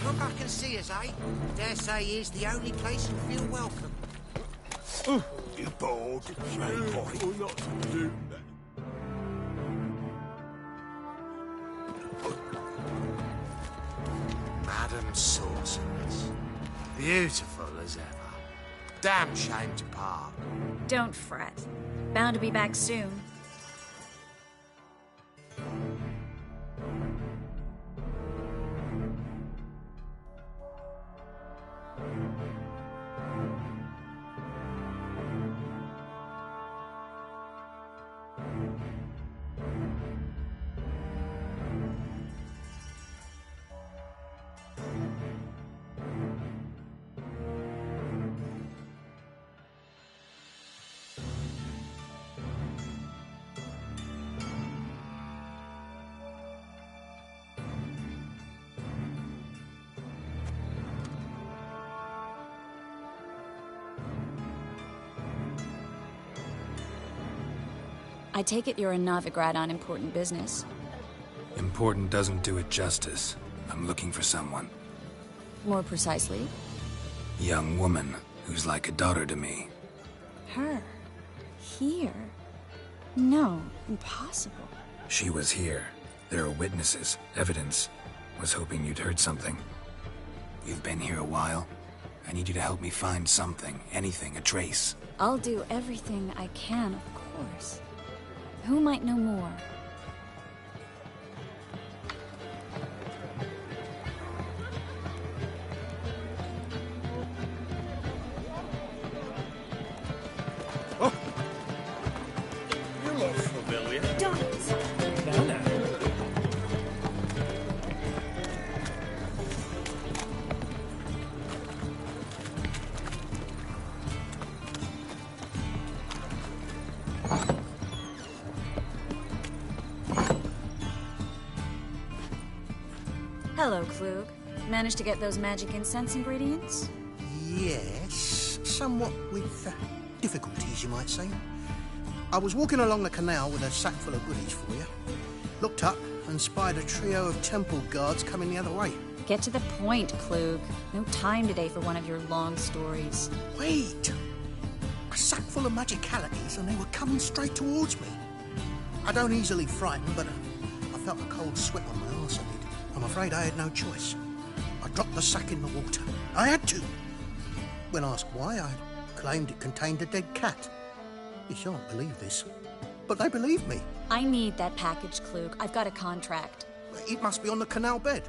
Look, I can see us, eh? Dare say here's the only place you feel welcome. You bored, Ray boy? Madam Sorceress. Beautiful as ever. Damn shame to part. Don't fret. Bound to be back soon. I take it you're a Novigrad on important business. Important doesn't do it justice. I'm looking for someone. More precisely? Young woman who's like a daughter to me. Her? Here? No, impossible. She was here. There are witnesses, evidence. Was hoping you'd heard something. You've been here a while. I need you to help me find something, anything, a trace. I'll do everything I can, of course. Who might know more? Oh! You look familiar. Don't! No, no. Hello, Klug. Managed to get those magic incense ingredients? Yes, somewhat with difficulties, you might say. I was walking along the canal with a sack full of goodies for you. Looked up and spied a trio of temple guards coming the other way. Get to the point, Klug. No time today for one of your long stories. Wait! A sack full of magicalities and they were coming straight towards me. I don't easily frighten, but I felt a cold sweat on my arse, I did. I'm afraid I had no choice. I dropped the sack in the water. I had to. When asked why, I claimed it contained a dead cat. You shan't believe this, but they believed me. I need that package, Klug. I've got a contract. It must be on the canal bed.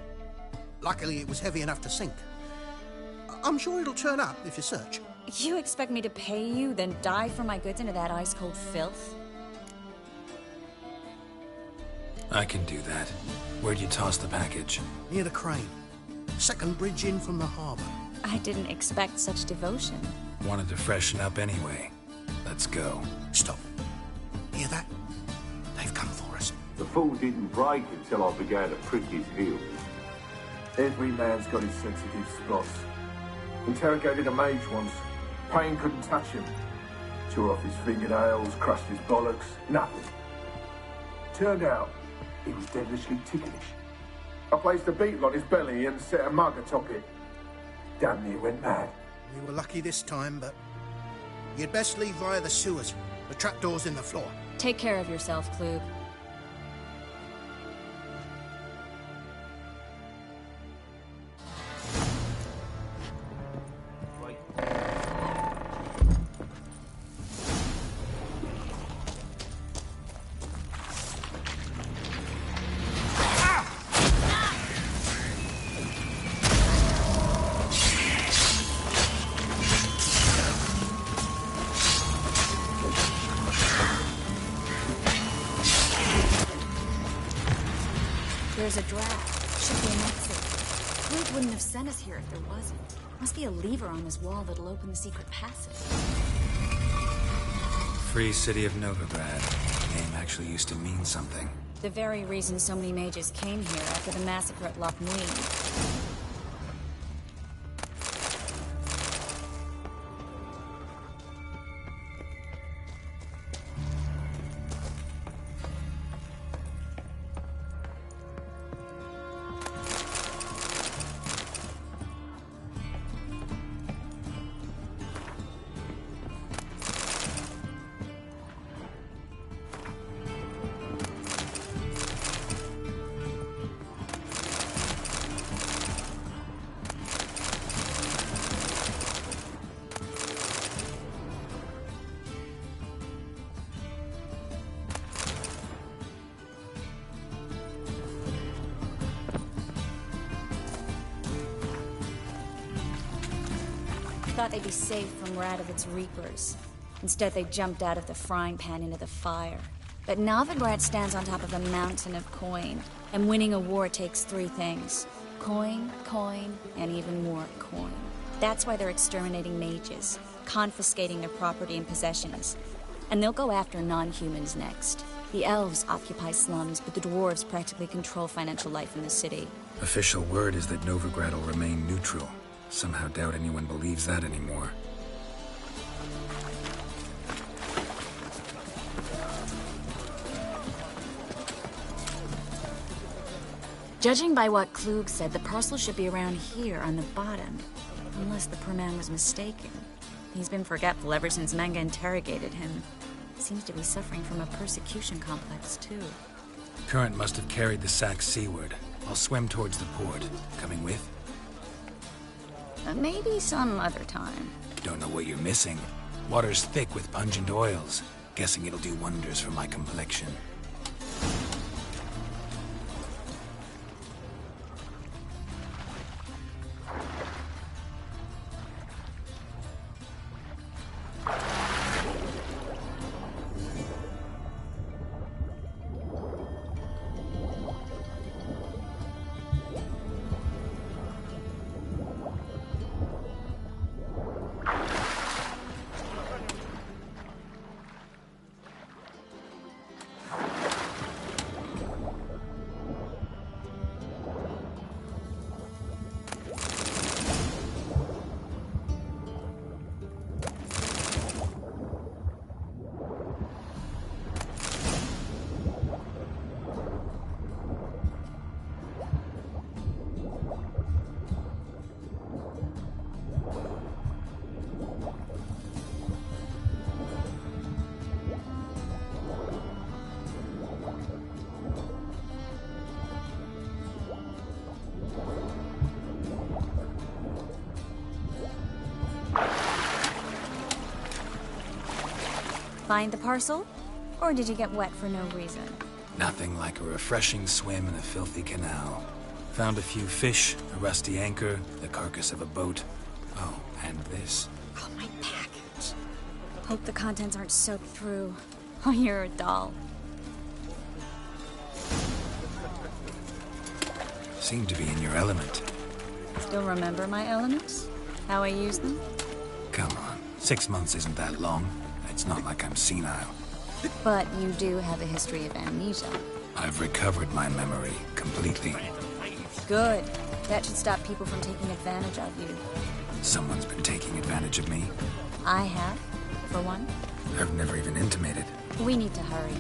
Luckily, it was heavy enough to sink. I'm sure it'll turn up if you search. You expect me to pay you, then dive for my goods into that ice-cold filth? I can do that. Where'd you toss the package? Near the crane. Second bridge in from the harbour. I didn't expect such devotion. Wanted to freshen up anyway. Let's go. Stop. Hear that? They've come for us. The fall didn't break until I began to prick his heels. Every man's got his sensitive spots. Interrogated a mage once. Pain couldn't touch him. Tore off his fingernails, crushed his bollocks. Nothing. Turned out, he was devilishly ticklish. I placed a beetle on his belly and set a mug atop it. Damn near went mad. We were lucky this time, but you'd best leave via the sewers. The trapdoor's in the floor. Take care of yourself, Klug. There's a draft. Should be an exit. Klug wouldn't have sent us here if there wasn't. Must be a lever on this wall that'll open the secret passage. Free City of Novigrad. Name actually used to mean something. The very reason so many mages came here after the massacre at Loch Muir. Thought they'd be safe from Radovic's Reapers. Instead, they jumped out of the frying pan into the fire. But Novigrad stands on top of a mountain of coin, and winning a war takes 3 things. Coin, coin, and even more coin. That's why they're exterminating mages, confiscating their property and possessions. And they'll go after non-humans next. The elves occupy slums, but the dwarves practically control financial life in the city. Official word is that Novigrad will remain neutral. Somehow doubt anyone believes that anymore. Judging by what Klug said, the parcel should be around here on the bottom. Unless the poor man was mistaken. He's been forgetful ever since Manga interrogated him. Seems to be suffering from a persecution complex, too. Current must have carried the sack seaward. I'll swim towards the port. Coming with? Maybe some other time. Don't know what you're missing. Water's thick with pungent oils. Guessing it'll do wonders for my complexion. Find the parcel? Or did you get wet for no reason? Nothing like a refreshing swim in a filthy canal. Found a few fish, a rusty anchor, the carcass of a boat. Oh, and this. Oh, my package. Hope the contents aren't soaked through. Oh, you're a doll. Seem to be in your element. Still remember my elements? How I use them? Come on, 6 months isn't that long. It's not like I'm senile. But you do have a history of amnesia. I've recovered my memory completely. Good. That should stop people from taking advantage of you. Someone's been taking advantage of me. I have, for one. I've never even intimated. We need to hurry.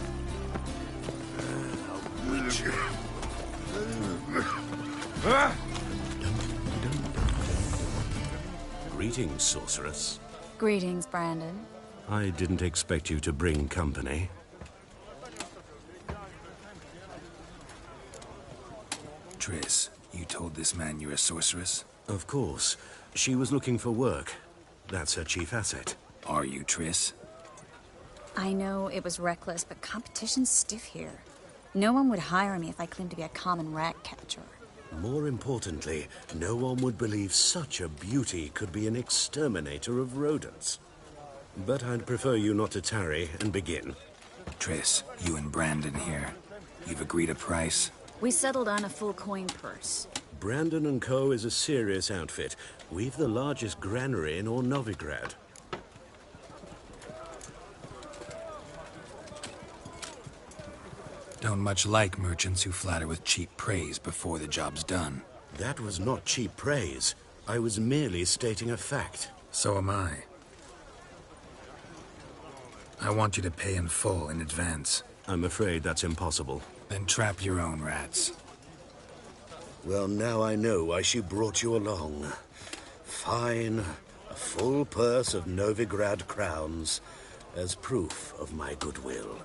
Greetings, sorceress. Greetings, Brandon. I didn't expect you to bring company. Triss, you told this man you're a sorceress? Of course. She was looking for work. That's her chief asset. Are you, Triss? I know it was reckless, but competition's stiff here. No one would hire me if I claimed to be a common rat catcher. More importantly, no one would believe such a beauty could be an exterminator of rodents. But I'd prefer you not to tarry and begin. Triss, you and Brandon here. You've agreed a price? We settled on a full coin purse. Brandon & Co. is a serious outfit. We've the largest granary in all Novigrad. Don't much like merchants who flatter with cheap praise before the job's done. That was not cheap praise. I was merely stating a fact. So am I. I want you to pay in full in advance. I'm afraid that's impossible. Then trap your own rats. Well, now I know why she brought you along. Fine. A full purse of Novigrad crowns as proof of my goodwill.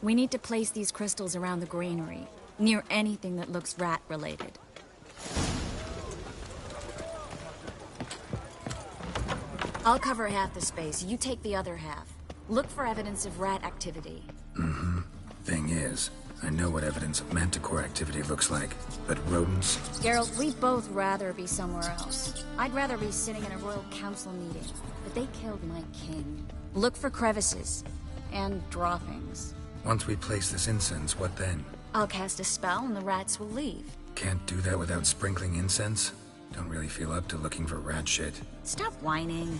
We need to place these crystals around the granary, near anything that looks rat-related. I'll cover half the space, you take the other half. Look for evidence of rat activity. Thing is, I know what evidence of manticore activity looks like, but rodents? Geralt, we'd both rather be somewhere else. I'd rather be sitting in a royal council meeting, but they killed my king. Look for crevices. And droppings. Once we place this incense, what then? I'll cast a spell and the rats will leave. Can't do that without sprinkling incense? Don't really feel up to looking for rat shit. Stop whining.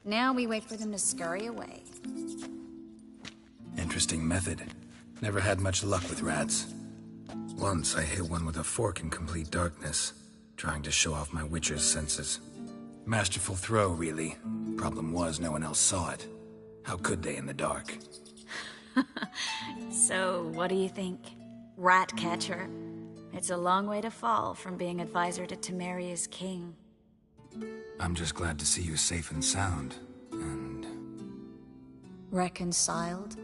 Now we wait for them to scurry away. Interesting method. Never had much luck with rats. Once I hit one with a fork in complete darkness, trying to show off my witcher's senses. Masterful throw, really. Problem was, no one else saw it. How could they in the dark? So, what do you think? Rat catcher? It's a long way to fall from being advisor to Temeria's king. I'm just glad to see you safe and sound, and... Reconciled?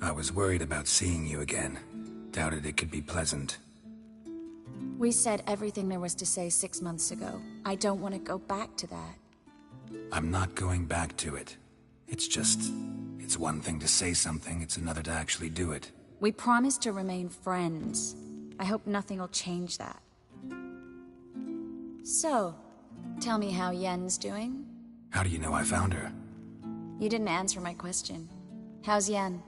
I was worried about seeing you again. Doubted it could be pleasant. We said everything there was to say 6 months ago. I don't want to go back to that. I'm not going back to it. It's just... it's one thing to say something, it's another to actually do it. We promised to remain friends. I hope nothing will change that. So, tell me how Yen's doing? How do you know I found her? You didn't answer my question. How's Yen?